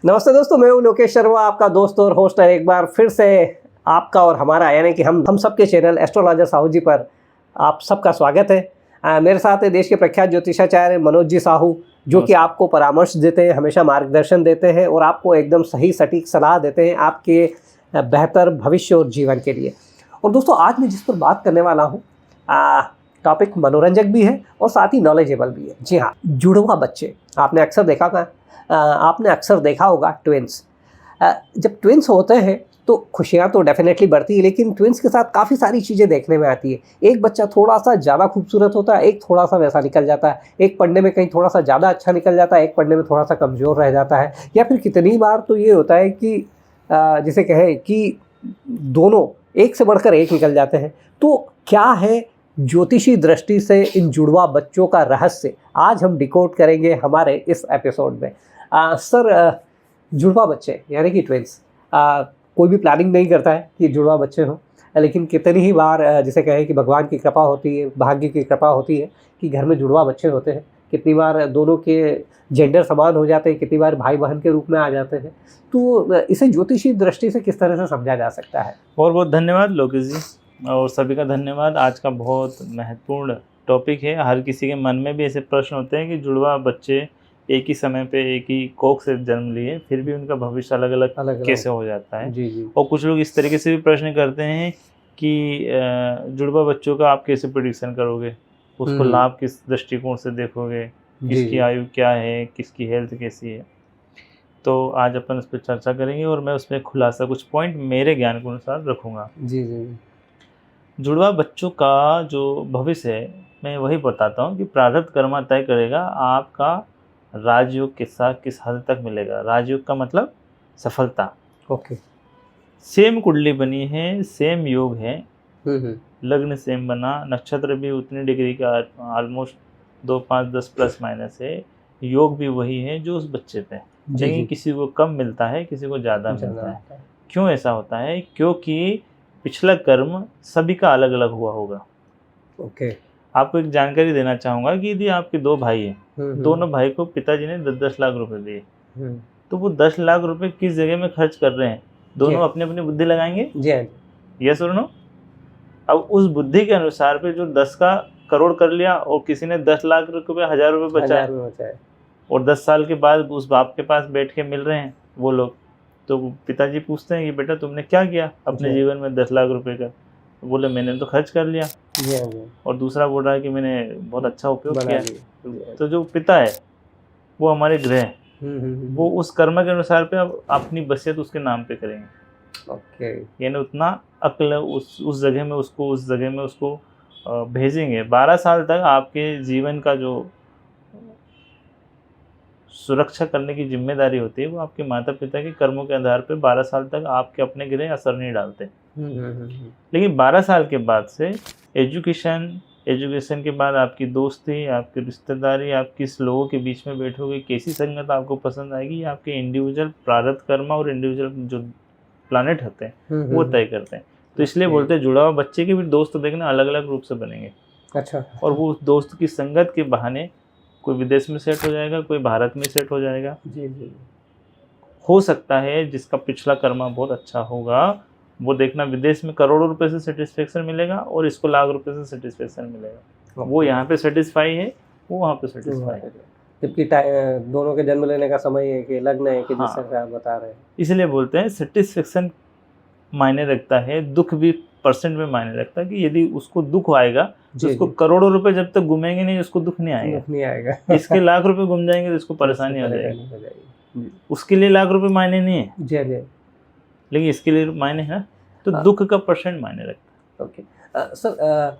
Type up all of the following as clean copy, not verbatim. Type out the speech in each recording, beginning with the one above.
नमस्ते दोस्तों, मैं हूं लोकेश शर्मा, आपका दोस्त और होस्ट है। एक बार फिर से आपका और हमारा यानी कि हम सबके चैनल एस्ट्रोलॉजर साहू जी पर आप सबका स्वागत है। मेरे साथ है देश के प्रख्यात ज्योतिषाचार्य मनोज जी साहू, जो कि आपको परामर्श देते हैं, हमेशा मार्गदर्शन देते हैं और आपको एकदम सही सटीक सलाह देते हैं आपके बेहतर भविष्य और जीवन के लिए। और दोस्तों, आज मैं जिस पर बात करने वाला हूँ, टॉपिक मनोरंजक भी है और साथ ही नॉलेजेबल भी है। जी हाँ, जुड़वा बच्चे। आपने अक्सर देखा होगा ट्विंस। जब ट्विंस होते हैं तो खुशियाँ तो डेफिनेटली बढ़ती है, लेकिन ट्विंस के साथ काफ़ी सारी चीज़ें देखने में आती है। एक बच्चा थोड़ा सा ज़्यादा खूबसूरत होता है, एक थोड़ा सा वैसा निकल जाता है, एक पढ़ने में कहीं थोड़ा सा ज़्यादा अच्छा निकल जाता है, एक पढ़ने में थोड़ा सा कमज़ोर रह जाता है, या फिर कितनी बार तो ये होता है कि जिसे कहें कि दोनों एक से बढ़कर एक निकल जाते हैं। तो क्या है ज्योतिषी दृष्टि से इन जुड़वा बच्चों का रहस्य, आज हम डिकोड करेंगे हमारे इस एपिसोड में। सर, जुड़वा बच्चे यानी कि ट्विंस, कोई भी प्लानिंग नहीं करता है कि जुड़वा बच्चे हों, लेकिन कितनी ही बार जिसे कहें कि भगवान की कृपा होती है, भाग्य की कृपा होती है कि घर में जुड़वा बच्चे होते हैं। कितनी बार दोनों के जेंडर समान हो जाते हैं, कितनी बार भाई बहन के रूप में आ जाते हैं। तो इसे ज्योतिषी दृष्टि से किस तरह से समझा जा सकता है? बहुत बहुत धन्यवाद लोकेश जी, और सभी का धन्यवाद। आज का बहुत महत्वपूर्ण टॉपिक है। हर किसी के मन में भी ऐसे प्रश्न होते हैं कि जुड़वा बच्चे एक ही समय पे एक ही कोख से जन्म लिए, फिर भी उनका भविष्य अलग अलग कैसे हो जाता है। जी। और कुछ लोग इस तरीके से भी प्रश्न करते हैं कि जुड़वा बच्चों का आप कैसे प्रेडिक्शन करोगे, उसको लाभ किस दृष्टिकोण से देखोगे, किसकी आयु क्या है, किसकी हेल्थ कैसी है। तो आज अपन उस पर चर्चा करेंगे और मैं उसमें खुलासा कुछ पॉइंट मेरे ज्ञान के अनुसार रखूँगा। जी। जुड़वा बच्चों का जो भविष्य है, मैं वही बताता हूँ कि प्रारब्ध कर्म तय करेगा आपका राजयोग किस हद तक मिलेगा। राजयोग का मतलब सफलता। ओके। सेम कुंडली बनी है, सेम योग है, हम्म। लग्न सेम बना, नक्षत्र भी उतनी डिग्री का ऑलमोस्ट 2, 5, 10 प्लस माइनस है, योग भी वही है जो उस बच्चे पे, लेकिन किसी को कम मिलता है, किसी को ज़्यादा मिलता है। क्यों ऐसा होता है? क्योंकि पिछला कर्म सभी का अलग अलग हुआ होगा। ओके। आपको एक जानकारी देना चाहूँगा कि यदि आपके 2 भाई हैं, दोनों भाई को पिताजी ने 10-10 लाख रुपए दिए, तो वो 10 लाख रुपए किस जगह में खर्च कर रहे हैं, दोनों अपनी अपनी बुद्धि लगाएंगे। यस और नो? अब उस बुद्धि के अनुसार पे जो 10 का करोड़ कर लिया और किसी ने 10 लाख रुपए 1000 रुपए बचाए, और 10 साल के बाद उस बाप के पास बैठ के मिल रहे हैं वो लोग, तो पिताजी पूछते हैं कि बेटा तुमने क्या किया अपने जीवन में 10 लाख रुपए का? बोले मैंने तो खर्च कर लिया। और दूसरा बोल रहा है कि मैंने बहुत अच्छा उपयोग किया। तो जो पिता है वो हमारे ग्रह, वो उस कर्म के अनुसार पे अब अपनी बसियत उसके नाम पे करेंगे। ओके। यानी उतना अक्ल उस जगह में उसको भेजेंगे। 12 साल तक आपके जीवन का जो सुरक्षा करने की जिम्मेदारी होती है वो आपके माता पिता के कर्मों के आधार पर 12 साल तक आपके अपने ग्रह असर नहीं डालते। लेकिन 12 साल के बाद से एजुकेशन के बाद आपकी दोस्ती, आपकी रिश्तेदारी, आप किस लोगों के बीच में बैठोगे, कैसी संगत आपको पसंद आएगी, ये आपके इंडिविजुअल प्रारब्ध कर्म और इंडिविजुअल जो प्लानेट होते हैं वो तय करते हैं। तो इसलिए बोलते हैं जुड़ा हुआ बच्चे के भी दोस्त देखना अलग अलग रूप से बनेंगे। अच्छा। और वो दोस्त की संगत के बहाने कोई विदेश में सेट हो जाएगा, कोई भारत में सेट हो जाएगा। जी। हो सकता है जिसका पिछला कर्मा बहुत अच्छा होगा, वो देखना विदेश में करोड़ों रुपए से सेटिस्फेक्शन मिलेगा और इसको लाख रुपए से सेटिस्फेक्शन मिलेगा। वो यहाँ पे सेटिस्फाई है, वो वहाँ पे सेटिस्फाई है। जबकि दोनों के जन्म लेने का समय है कि लग्न है कि जिस तरह से आप बता रहे हैं। इसलिए बोलते हैं सेटिस्फेक्शन मायने रखता है, दुख भी परसेंट में मायने रखता है कि यदि उसको दुख आएगा तो उसको करोड़ों रुपए जब तक घूमेंगे नहीं उसको दुख नहीं आएगा। इसके लाख रुपए घूम जाएंगे तो इसको परेशानी हो जाएगी। उसके लिए लाख रुपए मायने नहीं है जी, लेकिन इसके लिए मायने है। तो दुख का परसेंट मायने रखता है। ओके। सर,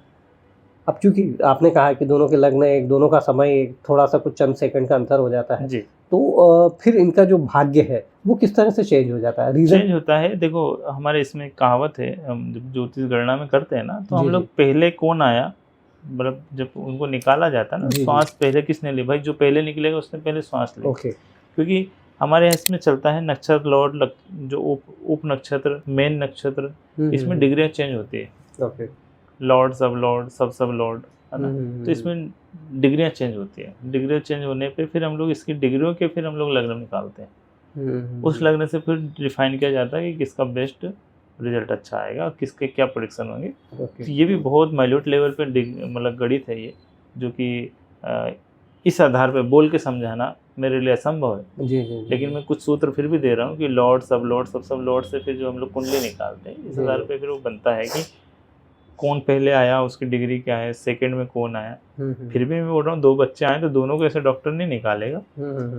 अब चूंकि आपने कहा कि दोनों के लग्न एक, दोनों का समय एक, थोड़ा सा कुछ चंद सेकंड का अंतर हो जाता है जी, तो फिर इनका जो भाग्य है वो किस तरह से चेंज हो जाता है? रीजन चेंज होता है। देखो हमारे इसमें कहावत है, हम जब ज्योतिष गणना में करते हैं ना, तो हम लोग पहले कौन आया, मतलब जब उनको निकाला जाता है ना, श्वास पहले किसने ली, भाई जो पहले निकलेगा उसने पहले श्वास ली। क्योंकि हमारे यहाँ इसमें चलता है नक्षत्र लॉर्ड, जो उप नक्षत्र, मेन नक्षत्र, इसमें डिग्रियाँ चेंज होती है। लॉर्ड, सब लॉर्ड, सब लॉर्ड, है ना। तो इसमें डिग्रियाँ चेंज होती है। डिग्रियाँ चेंज होने पे फिर हम लोग इसकी डिग्रियों के फिर हम लोग लग्न निकालते हैं। उस लगने से फिर डिफाइन किया जाता है कि किसका बेस्ट रिजल्ट अच्छा आएगा और किसके क्या प्रेडिक्शन होंगे। तो ये भी बहुत माइन्यूट लेवल पे मतलब गणित है ये, जो कि इस आधार पे बोल के समझाना मेरे लिए असंभव है। जी। लेकिन मैं कुछ सूत्र फिर भी दे रहा हूँ कि लॉर्ड सब लॉर्ड से फिर जो हम लोग कुंडली निकालते हैं, इस आधार पे फिर वो बनता है कि कौन पहले आया, उसकी डिग्री क्या है, सेकंड में कौन आया। फिर भी मैं बोल रहा हूँ 2 बच्चे आए तो दोनों को ऐसे डॉक्टर नहीं निकालेगा,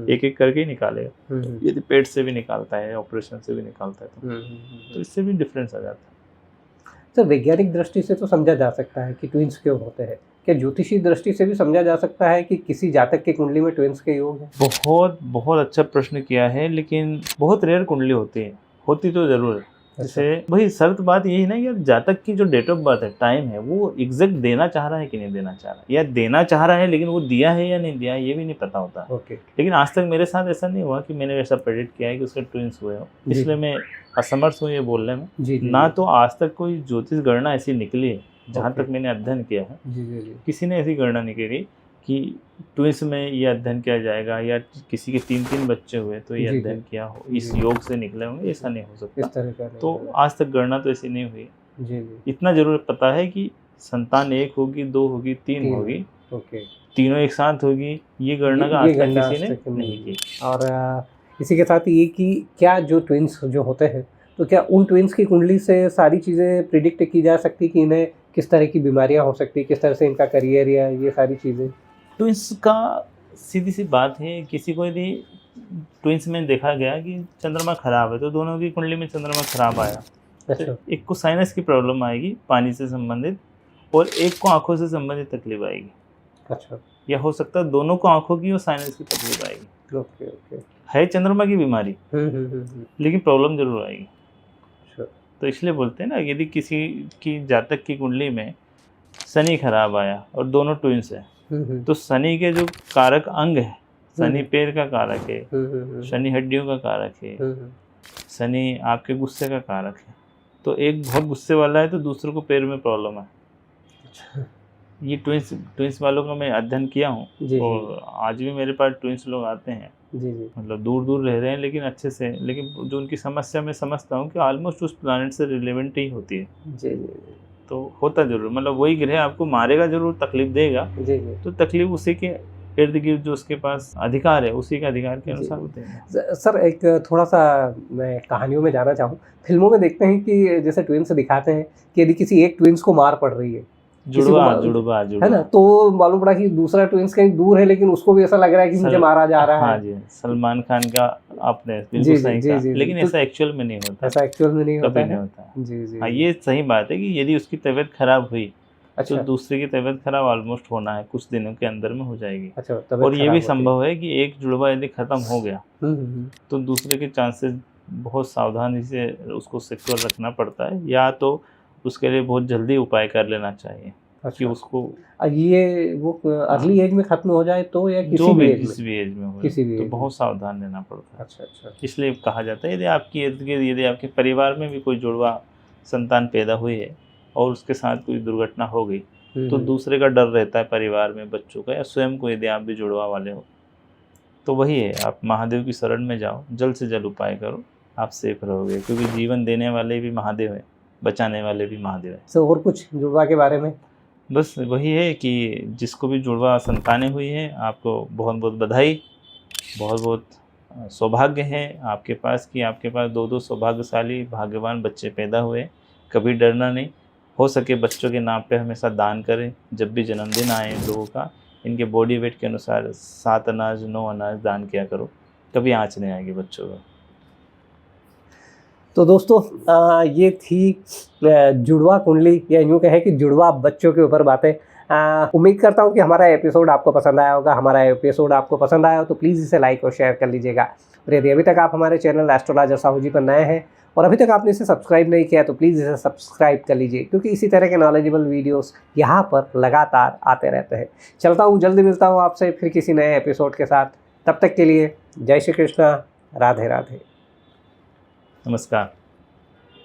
एक एक करके ही निकालेगा। यदि पेट से भी निकालता है, ऑपरेशन से भी निकालता है तो इससे भी डिफरेंस आ जाता है। सर वैज्ञानिक दृष्टि से तो समझा जा सकता है कि ट्विंस क्यों होते हैं, क्या ज्योतिषी दृष्टि से भी समझा जा सकता है कि किसी जातक की कुंडली में ट्विंस के योग है? बहुत अच्छा प्रश्न किया है, लेकिन बहुत रेयर कुंडली होती है, होती तो जरूर है। जैसे वही शर्त बात यही ना यार, जातक की जो डेट ऑफ बर्थ है, टाइम है, वो एग्जैक्ट देना चाह रहा है कि नहीं देना चाह रहा है, या देना चाह रहा है लेकिन वो दिया है या नहीं दिया है ये भी नहीं पता होता। लेकिन आज तक मेरे साथ ऐसा नहीं हुआ कि मैंने ऐसा प्रेडिक्ट किया है कि उसके ट्विंस हुए हो, इसलिए मैं असमर्थ हूँ ये बोलने में। ना तो आज तक कोई ज्योतिष गणना ऐसी निकली है, जहाँ तक मैंने अध्ययन किया है किसी ने ऐसी गणना नहीं करी कि ट्विंस में ये अध्ययन किया जाएगा, या किसी के 3 बच्चे हुए तो ये अध्ययन किया हो, इस योग से निकले होंगे, ऐसा नहीं हो सकता। तो आज तक गणना तो ऐसी नहीं हुई। इतना जरूर पता है कि संतान 1 होगी, 2 होगी, 3 होगी, तीनों एक साथ होगी, ये गणना का आज तक किसी ने नहीं की। और इसी के साथ ये कि क्या जो ट्विंस जो होते हैं, तो क्या उन ट्विंस की कुंडली से सारी चीज़ें प्रिडिक्ट की जा सकती कि इन्हें किस तरह की बीमारियां हो सकती, किस तरह से इनका करियर या ये सारी चीज़ें? ट्विंस का सीधी सी बात है, किसी को यदि ट्विंस में देखा गया कि चंद्रमा खराब है तो दोनों की कुंडली में चंद्रमा खराब आया, तो एक को साइनस की प्रॉब्लम आएगी पानी से संबंधित, और एक को आंखों से संबंधित तकलीफ आएगी। अच्छा। या हो सकता है दोनों को आंखों की और साइनस की तकलीफ आएगी। ओके। है चंद्रमा की बीमारी, लेकिन प्रॉब्लम जरूर आएगी। तो इसलिए बोलते हैं ना, यदि किसी की जातक की कुंडली में शनि खराब आया और दोनों ट्विंस है, तो शनि के जो कारक अंग है, शनि पैर का कारक है, शनि हड्डियों का कारक है, शनि आपके गुस्से का कारक है। तो एक बहुत गुस्से वाला है तो दूसरे को पैर में प्रॉब्लम है। ये ट्विंस वालों का मैं अध्ययन किया हूँ, और आज भी मेरे पास ट्विंस लोग आते हैं। मतलब दूर दूर रह रहे हैं लेकिन अच्छे से, लेकिन जो उनकी समस्या मैं समझता हूँ कि ऑलमोस्ट उस प्लानट से रिलेवेंट ही होती है। तो होता जरूर, मतलब वही ग्रह आपको मारेगा जरूर, तकलीफ देगा, तो तकलीफ उसी के इर्द गिर्द जो उसके पास अधिकार है, उसी के अधिकार के अनुसार होते हैं। सर एक थोड़ा सा मैं कहानियों में जाना चाहूँ, फिल्मों में देखते हैं कि जैसे ट्विंस दिखाते हैं कि यदि किसी एक ट्विंस को मार पड़ रही है, जुड़वा है ना, तो मालूम पड़ा कि दूसरा ट्विंस कहीं दूर है, लेकिन उसको भी ऐसा लग रहा है कि मुझे मारा जा रहा है। हाँ जी, सलमान खान का आपने बिल्कुल सही कहा, लेकिन ऐसा एक्चुअल में नहीं होता। ऐसा एक्चुअल में नहीं होता है। हाँ, ये सही बात है कि यदि उसकी तबीयत खराब हुई, तो दूसरे की तबीयत खराब ऑलमोस्ट होना है, कुछ दिनों के अंदर में हो जाएगी। और ये भी संभव है कि एक जुड़वा यदि खत्म हो गया तो दूसरे के चांसेस बहुत सावधानी से उसको सिक्योर रखना पड़ता है, या तो उसके लिए बहुत जल्दी उपाय कर लेना चाहिए। कि उसको ये वो अर्ली एज में खत्म हो जाए तो, या किसी भी एज में हो, तो बहुत सावधान रहना पड़ता है। अच्छा। इसलिए कहा जाता है यदि आपके परिवार में भी कोई जुड़वा संतान पैदा हुई है और उसके साथ कोई दुर्घटना हो गई, तो दूसरे का डर रहता है परिवार में, बच्चों का या स्वयं को, यदि आप भी जुड़वा वाले हो। तो वही है, आप महादेव की शरण में जाओ, जल्द से जल्द उपाय करो, आप सेफ रहोगे, क्योंकि जीवन देने वाले भी महादेव हैं, बचाने वाले भी महादेव हैं। तो और कुछ जुड़वा के बारे में? बस वही है कि जिसको भी जुड़वा संतानें हुई हैं, आपको बहुत बहुत बधाई, बहुत बहुत सौभाग्य है आपके पास कि आपके पास 2 सौभाग्यशाली भाग्यवान बच्चे पैदा हुए। कभी डरना नहीं, हो सके बच्चों के नाम पे हमेशा दान करें। जब भी जन्मदिन आए लोगों का, इनके बॉडी वेट के अनुसार 7 अनाज 9 अनाज दान किया करो, कभी आँच नहीं आएगी बच्चों को। तो दोस्तों ये थी जुड़वा कुंडली, या यूँ कहें कि जुड़वा बच्चों के ऊपर बातें। उम्मीद करता हूँ कि हमारा एपिसोड आपको पसंद आया होगा। हमारा एपिसोड आपको पसंद आया हो तो प्लीज़ इसे लाइक और शेयर कर लीजिएगा। और यदि अभी तक आप हमारे चैनल एस्ट्रोलॉजर साहू जी पर नए हैं और अभी तक आपने इसे सब्सक्राइब नहीं किया तो प्लीज़ इसे सब्सक्राइब कर लीजिए, क्योंकि इसी तरह के नॉलेजेबल वीडियोस यहाँ पर लगातार आते रहते हैं। चलता हूँ, जल्दी मिलता हूँ आपसे फिर किसी नए एपिसोड के साथ। तब तक के लिए जय श्री कृष्णा, राधे राधे, नमस्कार।